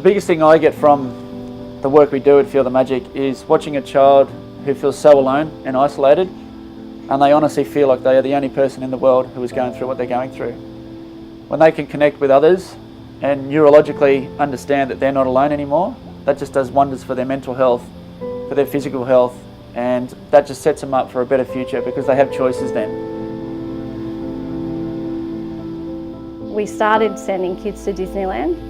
biggest thing I get from the work we do at Feel the Magic is watching a child who feels so alone and isolated, and they honestly feel like they are the only person in the world who is going through what they're going through. When they can connect with others and neurologically understand that they're not alone anymore, that just does wonders for their mental health, for their physical health, and that just sets them up for a better future because they have choices then. We started sending kids to Disneyland,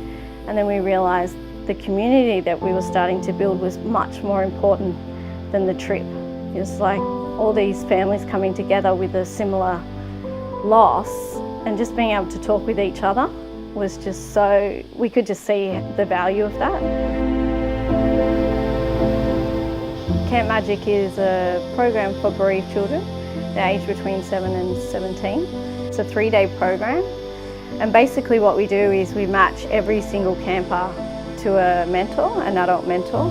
and then we realised the community that we were starting to build was much more important than the trip. It was like all these families coming together with a similar loss, and just being able to talk with each other was just so, we could just see the value of that. Camp Magic is a program for bereaved children, they're aged between 7 and 17. It's a 3-day program, and basically what we do is we match every single camper to a mentor, an adult mentor.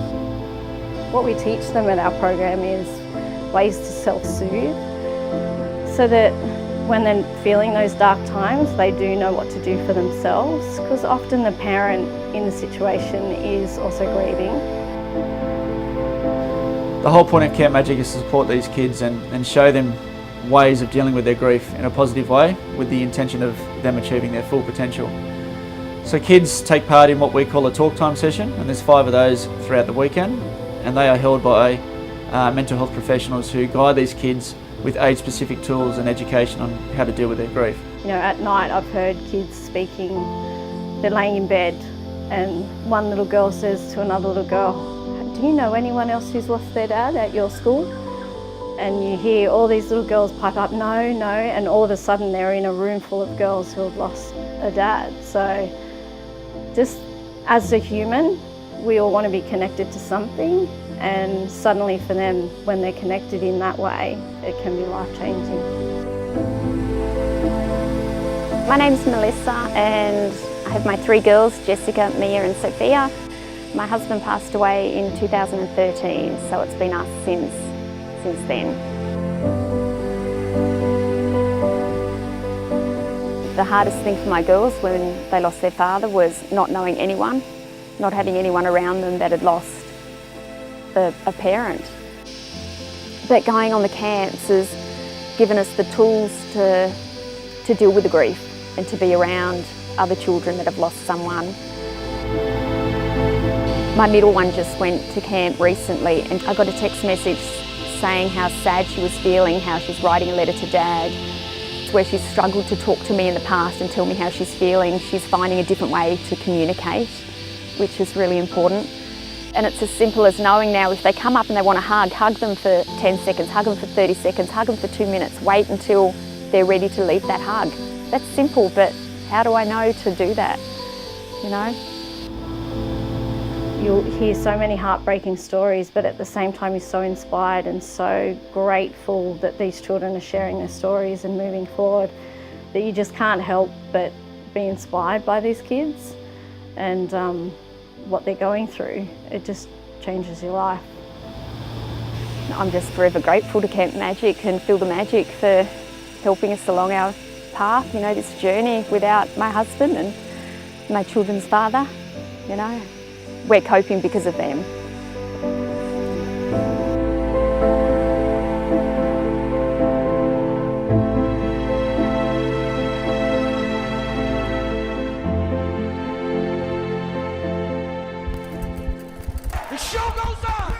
What we teach them at our program is ways to self-soothe, so that when they're feeling those dark times, they do know what to do for themselves, because often the parent in the situation is also grieving. The whole point of Camp Magic is to support these kids and show them ways of dealing with their grief in a positive way, with the intention of them achieving their full potential. So kids take part in what we call a Talktime session, and there's 5 of those throughout the weekend, and they are held by mental health professionals who guide these kids with age-specific tools and education on how to deal with their grief. You know, at night I've heard kids speaking, they're laying in bed, and one little girl says to another little girl, "Do you know anyone else who's lost their dad at your school?" And you hear all these little girls pipe up, "No, no," and all of a sudden they're in a room full of girls who have lost a dad. So just as a human, we all want to be connected to something, and suddenly for them, when they're connected in that way, it can be life-changing. My name's Melissa, and I have my 3 girls, Jessica, Mia and Sophia. My husband passed away in 2013, so it's been us since then. The hardest thing for my girls when they lost their father was not knowing anyone, not having anyone around them that had lost a parent. But going on the camps has given us the tools to deal with the grief and to be around other children that have lost someone. My middle one just went to camp recently, and I got a text message saying how sad she was feeling, how she's writing a letter to Dad. It's where she's struggled to talk to me in the past and tell me how she's feeling. She's finding a different way to communicate, which is really important. And it's as simple as knowing now if they come up and they want a hug them for 10 seconds, hug them for 30 seconds, hug them for 2 minutes, wait until they're ready to leave that hug. That's simple, but how do I know to do that, you know? You'll hear so many heartbreaking stories, but at the same time you're so inspired and so grateful that these children are sharing their stories and moving forward, that you just can't help but be inspired by these kids and what they're going through. It just changes your life. I'm just forever grateful to Camp Magic and Feel the Magic for helping us along our path, you know, this journey without my husband and my children's father, you know. We're coping because of them. The show goes on!